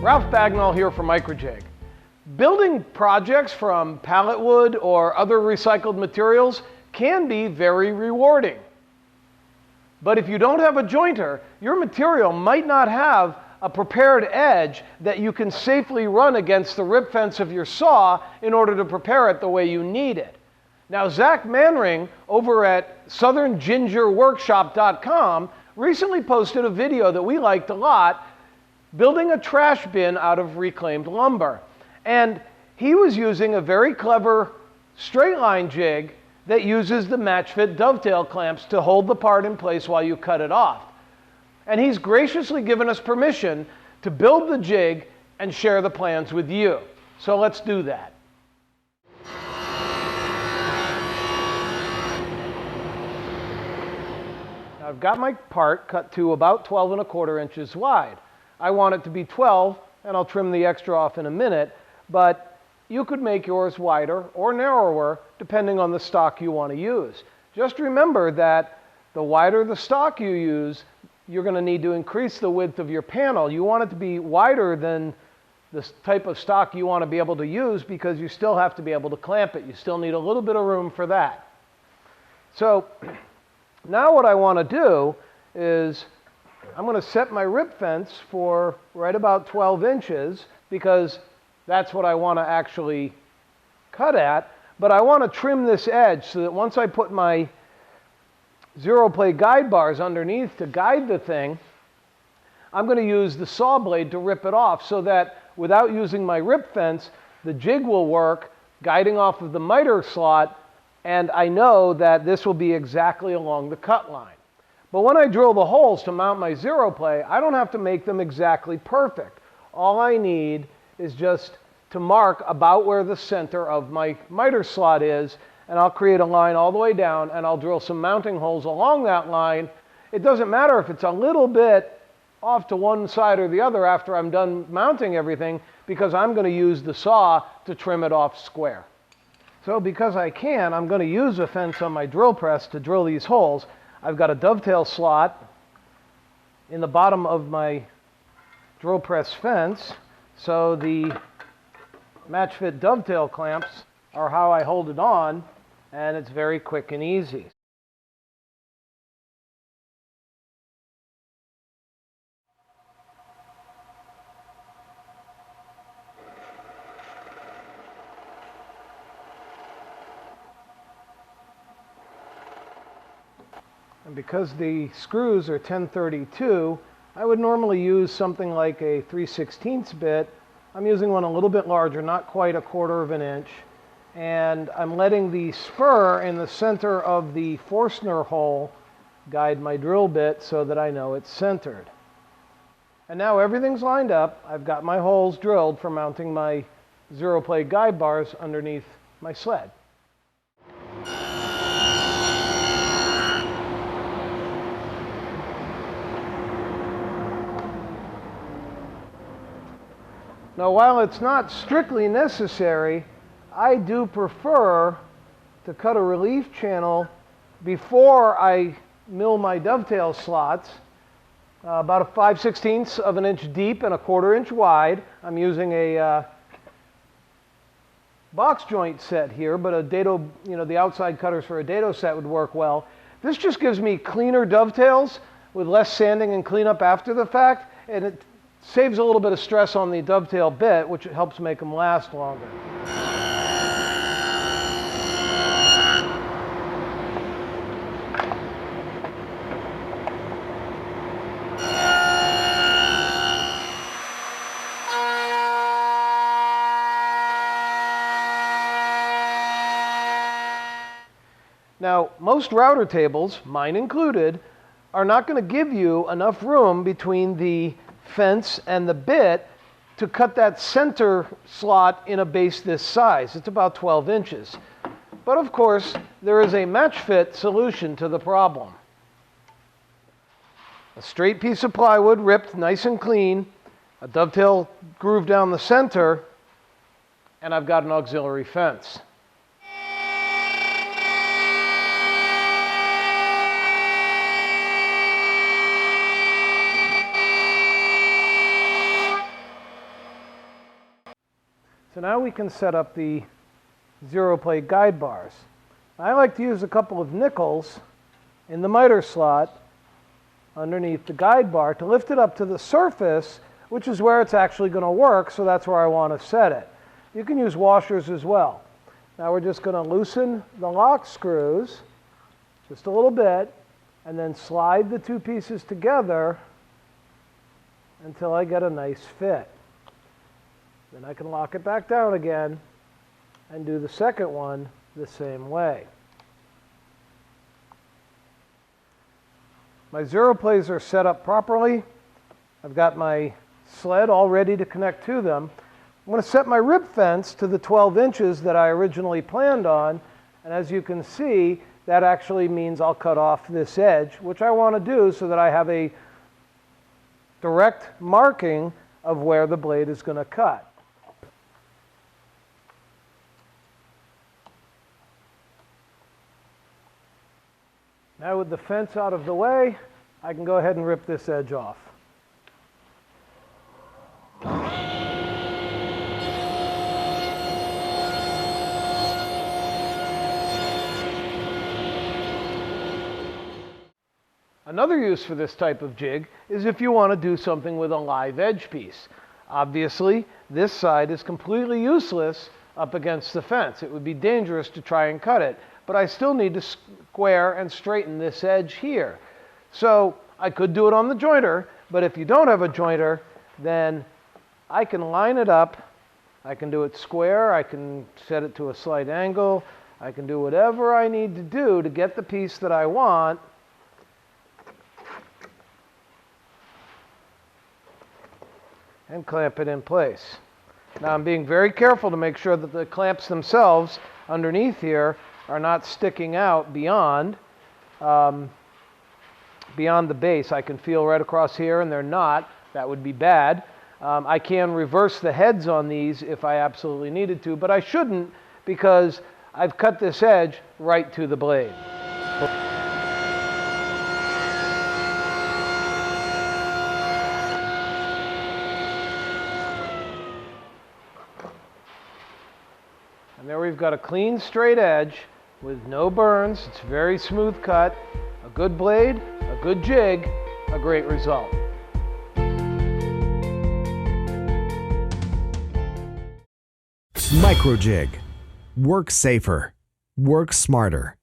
Ralph Bagnall here for Microjig. Building projects from pallet wood or other recycled materials can be very rewarding. But if you don't have a jointer, your material might not have a prepared edge that you can safely run against the rip fence of your saw in order to prepare it the way you need it. Now, Zach Manring over at southerngingerworkshop.com recently posted a video that we liked a lot, building a trash bin out of reclaimed lumber. And he was using a very clever straight line jig that uses the MATCHFIT Dovetail clamps to hold the part in place while you cut it off. And he's graciously given us permission to build the jig and share the plans with you. So let's do that. Now I've got my part cut to about 12 1/4 inches wide. I want it to be 12, and I'll trim the extra off in a minute, but you could make yours wider or narrower depending on the stock you want to use. Just remember that the wider the stock you use, you're going to need to increase the width of your panel. You want it to be wider than the type of stock you want to be able to use because you still have to be able to clamp it. You still need a little bit of room for that. So now what I want to do is I'm going to set my rip fence for right about 12 inches because that's what I want to actually cut at. But I want to trim this edge so that once I put my ZEROPLAY Guide Bars underneath to guide the thing, I'm going to use the saw blade to rip it off so that without using my rip fence, the jig will work guiding off of the miter slot, and I know that this will be exactly along the cut line. But when I drill the holes to mount my ZEROPLAY, I don't have to make them exactly perfect. All I need is just to mark about where the center of my miter slot is, and I'll create a line all the way down, and I'll drill some mounting holes along that line. It doesn't matter if it's a little bit off to one side or the other after I'm done mounting everything, because I'm going to use the saw to trim it off square. So because I can, I'm going to use a fence on my drill press to drill these holes. I've got a dovetail slot in the bottom of my drill press fence, so the MATCHFIT Dovetail clamps are how I hold it on, and it's very quick and easy. And because the screws are 1032, I would normally use something like a 3/16 bit. I'm using one a little bit larger, not quite 1/4 inch. And I'm letting the spur in the center of the Forstner hole guide my drill bit so that I know it's centered. And now everything's lined up. I've got my holes drilled for mounting my ZEROPLAY Guide Bars underneath my sled. Now, while it's not strictly necessary, I do prefer to cut a relief channel before I mill my dovetail slots, about a 5/16 of an inch deep and 1/4 inch wide. I'm using a box joint set here, but a dado, the outside cutters for a dado set would work well. This just gives me cleaner dovetails with less sanding and cleanup after the fact, and it saves a little bit of stress on the dovetail bit, which helps make them last longer. Now, most router tables, mine included, are not going to give you enough room between the fence and the bit to cut that center slot in a base this size. It's about 12 inches. But of course, there is a MATCHFIT solution to the problem. A straight piece of plywood ripped nice and clean, a dovetail groove down the center, and I've got an auxiliary fence. now we can set up the ZEROPLAY Guide Bars. I like to use a couple of nickels in the miter slot underneath the guide bar to lift it up to the surface, which is where it's actually going to work, so that's where I want to set it. You can use washers as well. Now we're just going to loosen the lock screws just a little bit and then slide the two pieces together until I get a nice fit. Then I can lock it back down again and do the second one the same way. My ZEROPLAYs are set up properly. I've got my sled all ready to connect to them. I'm going to set my rib fence to the 12 inches that I originally planned on, and as you can see, that actually means I'll cut off this edge, which I want to do so that I have a direct marking of where the blade is going to cut. Now with the fence out of the way, I can go ahead and rip this edge off. Another use for this type of jig is if you want to do something with a live edge piece. Obviously, this side is completely useless up against the fence. It would be dangerous to try and cut it, but I still need to square and straighten this edge here. So I could do it on the jointer, but if you don't have a jointer, then I can line it up. I can do it square. I can set it to a slight angle. I can do whatever I need to do to get the piece that I want. And clamp it in place. Now I'm being very careful to make sure that the clamps themselves underneath here are not sticking out beyond the base. I can feel right across here and they're not. That would be bad. I can reverse the heads on these if I absolutely needed to, but I shouldn't because I've cut this edge right to the blade. And there we've got a clean, straight edge with no burns. It's very smooth cut, a good blade, a good jig, a great result. Micro jig. Work safer. Work smarter.